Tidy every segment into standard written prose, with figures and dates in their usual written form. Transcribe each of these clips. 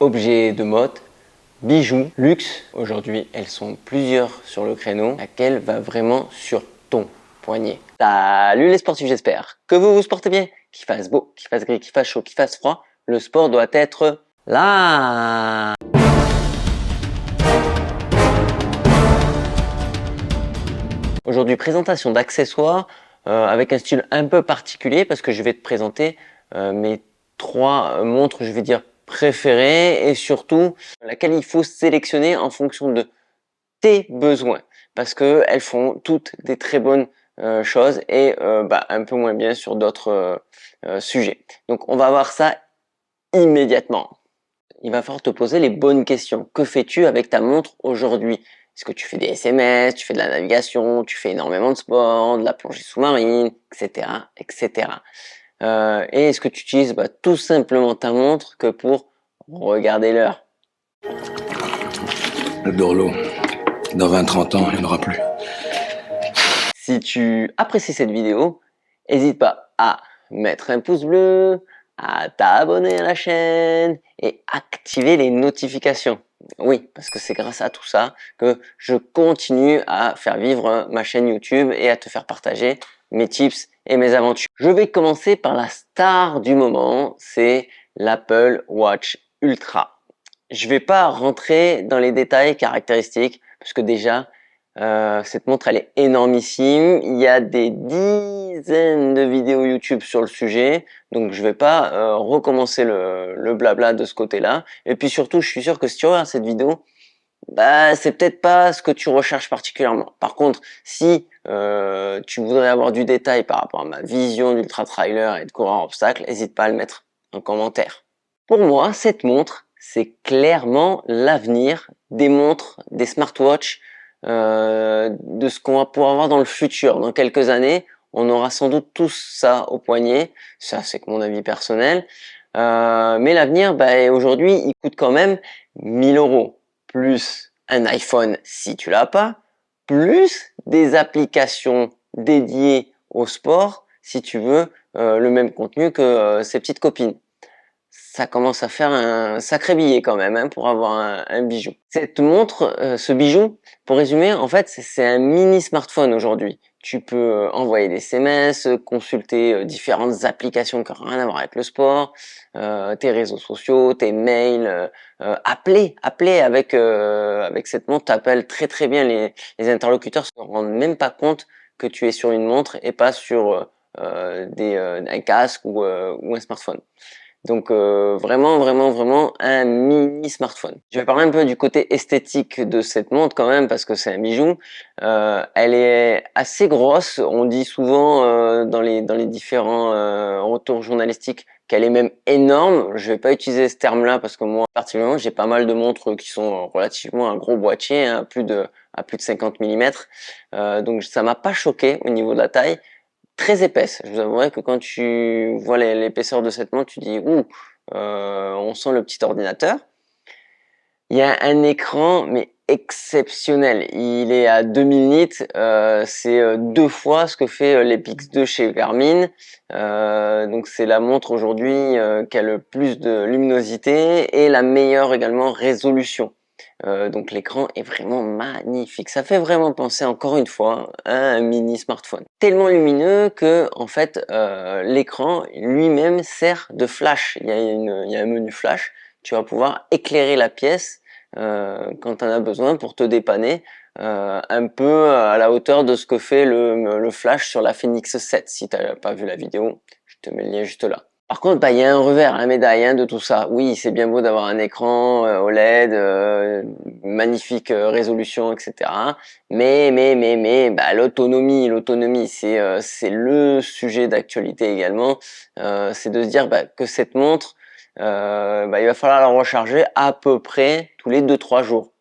Objets de mode, bijoux, luxe. Aujourd'hui, elles sont plusieurs sur le créneau. Laquelle va vraiment sur ton poignet? Salut les sportifs, j'espère que vous vous portez bien. Qu'il fasse beau, qu'il fasse gris, qu'il fasse chaud, qu'il fasse froid, le sport doit être là. Aujourd'hui, présentation d'accessoires avec un style un peu particulier parce que je vais te présenter mes trois montres, je vais dire préférées et surtout laquelle il faut sélectionner en fonction de tes besoins parce que elles font toutes des très bonnes choses et un peu moins bien sur d'autres sujets. Donc on va voir ça immédiatement. Il va falloir te poser les bonnes questions. Que fais-tu avec ta montre aujourd'hui? Est-ce que tu fais des SMS, tu fais de la navigation, tu fais énormément de sport, de la plongée sous-marine, etc., etc. Et est-ce que tu utilises tout simplement ta montre que pour regarder l'heure? Le Dorlo, dans 20-30 ans, il n'y en aura plus. Si tu apprécies cette vidéo, n'hésite pas à mettre un pouce bleu, à t'abonner à la chaîne et activer les notifications. Oui, parce que c'est grâce à tout ça que je continue à faire vivre ma chaîne YouTube et à te faire partager mes tips et mes aventures. Je vais commencer par la star du moment, c'est l'Apple Watch Ultra. Je vais pas rentrer dans les détails caractéristiques parce que déjà cette montre elle est énormissime. Il y a des dizaines de vidéos YouTube sur le sujet, donc je vais pas recommencer le blabla de ce côté-là. Et puis surtout, je suis sûr que si tu regardes cette vidéo, c'est peut-être pas ce que tu recherches particulièrement. Par contre, si tu voudrais avoir du détail par rapport à ma vision d'ultra trailer et de coureur obstacle, n'hésite pas à le mettre en commentaire. Pour moi, cette montre, c'est clairement l'avenir des montres, des smartwatches, de ce qu'on va pouvoir avoir dans le futur. Dans quelques années, on aura sans doute tous ça au poignet. Ça, c'est que mon avis personnel. Mais l'avenir, aujourd'hui, il coûte quand même 1000 euros. Plus un iPhone si tu l'as pas. Plus des applications dédiées au sport si tu veux le même contenu que ces petites copines. Ça commence à faire un sacré billet quand même pour avoir un bijou. Cette montre, ce bijou, pour résumer, en fait, c'est un mini smartphone aujourd'hui. Tu peux envoyer des SMS, consulter différentes applications qui n'ont rien à voir avec le sport, tes réseaux sociaux, tes mails, appeler avec cette montre, t'appelles très très bien les interlocuteurs se rendent même pas compte que tu es sur une montre et pas sur un casque ou un smartphone. Donc vraiment un mini smartphone. Je vais parler un peu du côté esthétique de cette montre quand même parce que c'est un bijou. Elle est assez grosse. On dit souvent dans les différents retours journalistiques qu'elle est même énorme. Je vais pas utiliser ce terme-là parce que moi particulièrement j'ai pas mal de montres qui sont relativement un gros boîtier, à plus de 50 mm. Donc ça m'a pas choqué au niveau de la taille. Très épaisse. Je vous avouerai que quand tu vois l'épaisseur de cette montre, tu dis ouh, on sent le petit ordinateur. Il y a un écran mais exceptionnel. Il est à 2000 nits, c'est deux fois ce que fait l'Epix 2 chez Garmin. Donc c'est la montre aujourd'hui qui a le plus de luminosité et la meilleure également résolution. Donc l'écran est vraiment magnifique. Ça fait vraiment penser encore une fois à un mini smartphone. Tellement lumineux que en fait l'écran lui-même sert de flash. Il y a un menu flash. Tu vas pouvoir éclairer la pièce quand tu en as besoin pour te dépanner. Un peu à la hauteur de ce que fait le flash sur la Phoenix 7. Si tu n'as pas vu la vidéo, je te mets le lien juste là. Par contre, il y a un revers, la médaille de tout ça. Oui, c'est bien beau d'avoir un écran OLED, magnifique résolution, etc. Mais, l'autonomie, c'est le sujet d'actualité également. C'est de se dire que cette montre, il va falloir la recharger à peu près tous les 2-3 jours.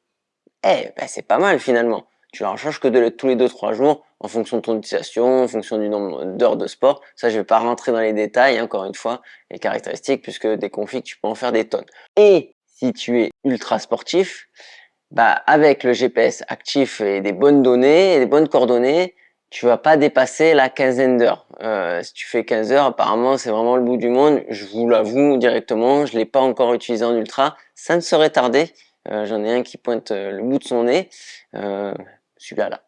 C'est pas mal finalement. Tu la recharges que tous les 2-3 jours en fonction de ton utilisation, en fonction du nombre d'heures de sport. Ça, je vais pas rentrer dans les détails, encore une fois, les caractéristiques, puisque des configs, tu peux en faire des tonnes. Et si tu es ultra sportif, avec le GPS actif et des bonnes données et des bonnes coordonnées, tu vas pas dépasser la quinzaine d'heures. Si tu fais 15 heures, apparemment c'est vraiment le bout du monde. Je vous l'avoue directement, je l'ai pas encore utilisé en ultra. Ça ne serait tardé. J'en ai un qui pointe le bout de son nez. Celui-là là.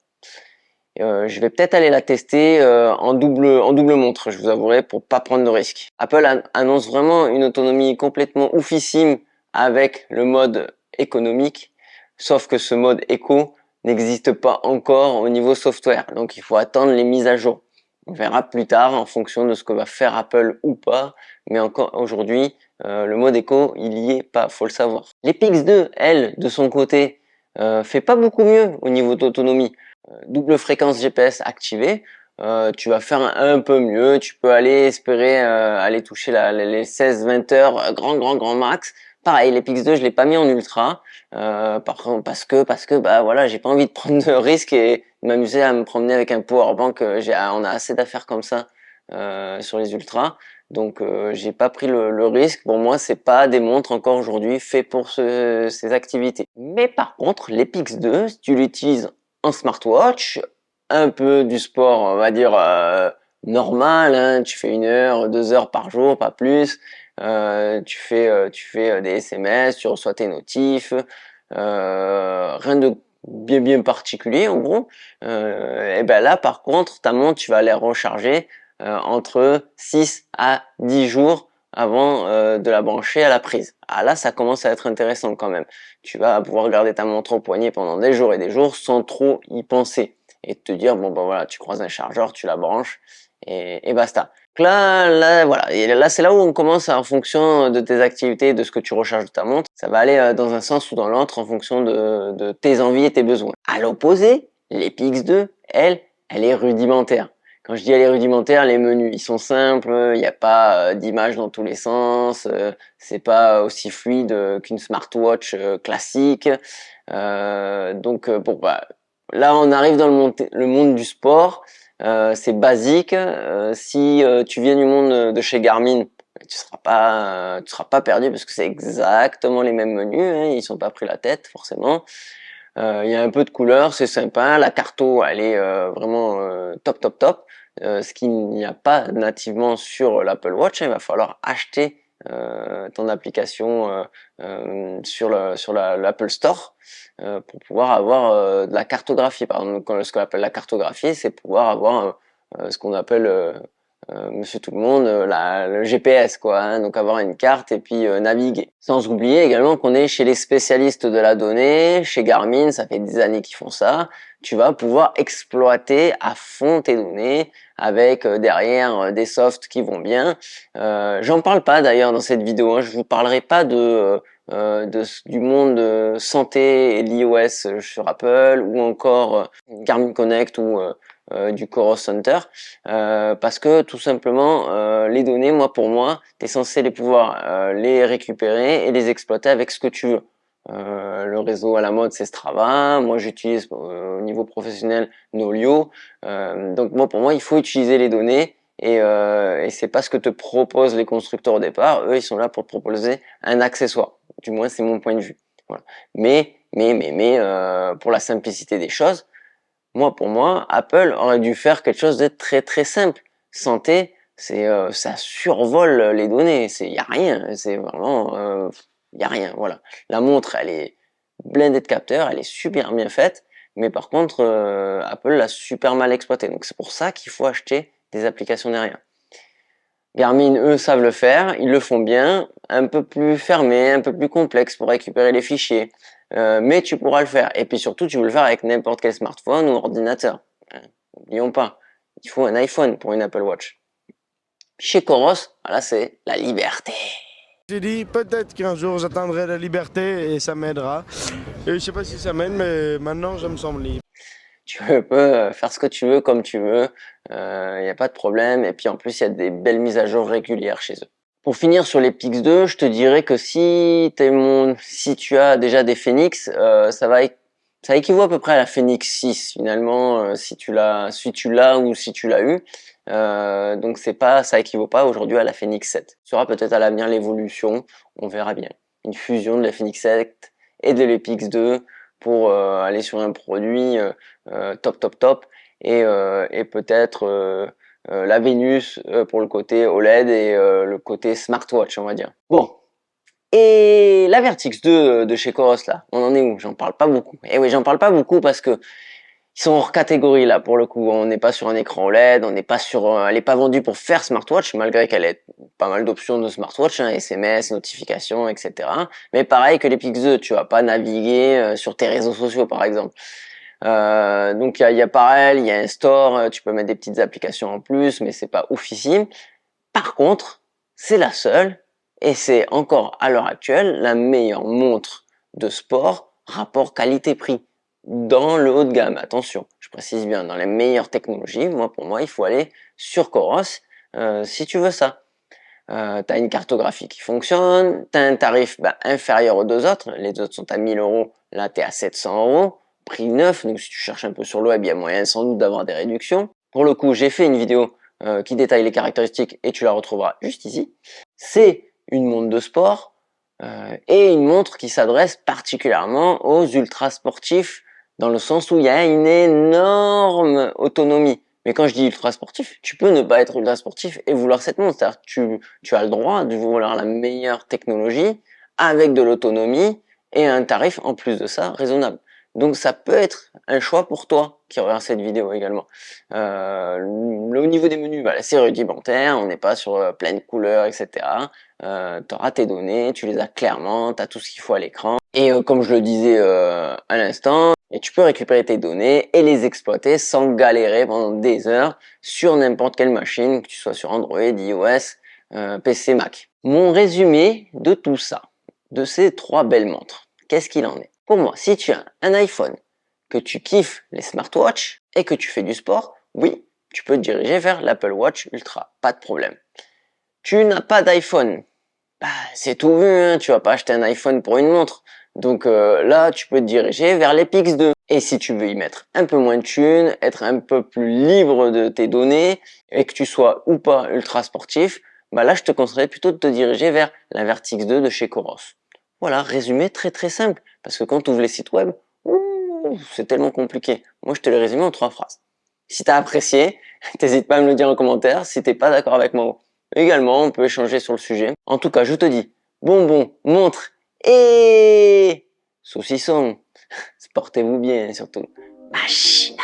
Je vais peut-être aller la tester en double montre, je vous avouerai, pour pas prendre de risques. Apple annonce vraiment une autonomie complètement oufissime avec le mode économique, sauf que ce mode éco n'existe pas encore au niveau software, donc il faut attendre les mises à jour. On verra plus tard en fonction de ce que va faire Apple ou pas, mais encore aujourd'hui, le mode éco, il y est pas, faut le savoir. Les Pix 2, elle, de son côté, fait pas beaucoup mieux au niveau d'autonomie. Double fréquence GPS activée, tu vas faire un peu mieux, tu peux aller espérer aller toucher les 16-20 heures grand max. Pareil, les Pix 2 je l'ai pas mis en ultra par contre parce que bah voilà, j'ai pas envie de prendre de risques et de m'amuser à me promener avec un powerbank. On a assez d'affaires comme ça sur les ultras, donc j'ai pas pris le risque. Pour moi, c'est pas des montres encore aujourd'hui fait pour ces activités. Mais par contre, les Pix 2, si tu l'utilises en smartwatch, un peu du sport, on va dire normal, hein, tu fais 1 heure, 2 heures par jour, pas plus. Tu fais des SMS, tu reçois tes notifs, rien de bien particulier en gros. Et ben là, par contre, ta montre, tu vas aller recharger entre 6 à 10 jours avant de la brancher à la prise. Ah là, ça commence à être intéressant quand même. Tu vas pouvoir garder ta montre au poignet pendant des jours et des jours sans trop y penser et te dire bon ben voilà, tu croises un chargeur, tu la branches et basta. Donc là voilà, et là c'est là où on commence en fonction de tes activités, de ce que tu recharges de ta montre, ça va aller dans un sens ou dans l'autre en fonction de tes envies et tes besoins. À l'opposé, l'EPX2, elle est rudimentaire. Quand je dis elle est rudimentaire, les menus ils sont simples, il n'y a pas d'images dans tous les sens, c'est pas aussi fluide qu'une smartwatch classique. Bon bah là on arrive dans le monde du sport, c'est basique. Si tu viens du monde de chez Garmin, tu seras pas perdu parce que c'est exactement les mêmes menus, hein, ils sont pas pris la tête forcément. Il y a un peu de couleur, c'est sympa. La carto, elle est vraiment top. Ce qu'il n'y a pas nativement sur l'Apple Watch, hein, il va falloir acheter ton application sur l'Apple Store pour pouvoir avoir de la cartographie. Par exemple, ce qu'on appelle la cartographie, c'est pouvoir avoir ce qu'on appelle Monsieur Tout le Monde, le GPS quoi, hein, donc avoir une carte et puis naviguer. Sans oublier également qu'on est chez les spécialistes de la donnée, chez Garmin, ça fait des années qu'ils font ça. Tu vas pouvoir exploiter à fond tes données avec derrière des softs qui vont bien. J'en parle pas d'ailleurs dans cette vidéo, hein, je vous parlerai pas du monde santé et l'iOS sur Apple ou encore Garmin Connect ou du Coros Center parce que tout simplement les données, pour moi, tu es censé les pouvoir les récupérer et les exploiter avec ce que tu veux. Le réseau à la mode c'est Strava, moi j'utilise au niveau professionnel Nolio, donc pour moi il faut utiliser les données et c'est pas ce que te proposent les constructeurs au départ, eux ils sont là pour te proposer un accessoire, du moins c'est mon point de vue. Voilà. Mais pour la simplicité des choses, pour moi, Apple aurait dû faire quelque chose de très simple. Santé, ça survole les données, y a rien, c'est vraiment y a rien, voilà. La montre, elle est blindée de capteurs, elle est super bien faite, mais par contre Apple l'a super mal exploitée. Donc c'est pour ça qu'il faut acheter des applications derrière. Garmin, eux, savent le faire, ils le font bien, un peu plus fermé, un peu plus complexe pour récupérer les fichiers. Mais tu pourras le faire. Et puis surtout, tu peux le faire avec n'importe quel smartphone ou ordinateur. N'oublions pas, il faut un iPhone pour une Apple Watch. Chez Coros, voilà, c'est la liberté. J'ai dit peut-être qu'un jour j'atteindrai la liberté et ça m'aidera. Et je sais pas si ça m'aide, mais maintenant je me sens libre. Tu peux faire ce que tu veux comme tu veux, il n'y a pas de problème. Et puis en plus, il y a des belles mises à jour régulières chez eux. Pour finir sur les Pix 2, je te dirais que si tu as déjà des Phoenix, ça équivaut à peu près à la Phoenix 6 finalement, si tu l'as ou si tu l'as eu. Donc ça équivaut pas aujourd'hui à la Phoenix 7. Ce sera peut-être à l'avenir l'évolution, on verra bien. Une fusion de la Phoenix 7 et de l'EPX 2 pour aller sur un produit top et peut-être la Vénus pour le côté OLED et le côté smartwatch, on va dire. Bon. Et la Vertix 2 de chez Coros là, on en est où? J'en parle pas beaucoup. Et oui, j'en parle pas beaucoup parce que ils sont hors catégorie là pour le coup. On n'est pas sur un écran OLED, on n'est pas sur, elle est pas vendue pour faire smartwatch malgré qu'elle ait pas mal d'options de smartwatch, hein, SMS, notifications, etc. Mais pareil que les Pix 2, tu vas pas naviguer sur tes réseaux sociaux par exemple. Donc il y a pareil, il y a un store, tu peux mettre des petites applications en plus, mais c'est pas oufissime. Par contre, c'est la seule, et c'est encore à l'heure actuelle la meilleure montre de sport rapport qualité-prix dans le haut de gamme. Attention, je précise bien, dans les meilleures technologies, pour moi, il faut aller sur Coros si tu veux ça. T'as une cartographie qui fonctionne, t'as un tarif inférieur aux deux autres, les autres sont à 1000 euros, là t'es à 700 euros, prix neuf, donc si tu cherches un peu sur le web, il y a moyen sans doute d'avoir des réductions. Pour le coup, j'ai fait une vidéo qui détaille les caractéristiques et tu la retrouveras juste ici. C'est une montre de sport et une montre qui s'adresse particulièrement aux ultra sportifs dans le sens où il y a une énorme autonomie. Mais quand je dis ultra sportif, tu peux ne pas être ultra sportif et vouloir cette montre. C'est-à-dire que tu as le droit de vouloir la meilleure technologie avec de l'autonomie et un tarif en plus de ça raisonnable. Donc ça peut être un choix pour toi qui regarde cette vidéo également. Au niveau des menus, c'est rudimentaire, on n'est pas sur plein de couleurs, etc. Tu auras tes données, tu les as clairement, tu as tout ce qu'il faut à l'écran. Et comme je le disais à l'instant, et tu peux récupérer tes données et les exploiter sans galérer pendant des heures sur n'importe quelle machine, que tu sois sur Android, iOS, PC, Mac. Mon résumé de tout ça, de ces trois belles montres, qu'est-ce qu'il en est? Pour moi, si tu as un iPhone, que tu kiffes les smartwatches et que tu fais du sport, oui, tu peux te diriger vers l'Apple Watch Ultra, pas de problème. Tu n'as pas d'iPhone, c'est tout vu, hein, tu vas pas acheter un iPhone pour une montre. Donc là, tu peux te diriger vers les Pix 2. Et si tu veux y mettre un peu moins de thunes, être un peu plus libre de tes données, et que tu sois ou pas ultra sportif, là, je te conseillerais plutôt de te diriger vers la Vertix 2 de chez Coros. Voilà, résumé très très simple. Parce que quand tu ouvres les sites web, c'est tellement compliqué. Moi, je te l'ai résumé en 3 phrases. Si t'as apprécié, n'hésite pas à me le dire en commentaire si t'es pas d'accord avec moi. Également, on peut échanger sur le sujet. En tout cas, je te dis, bonbon, montre et saucisson. Portez-vous bien surtout. Machina.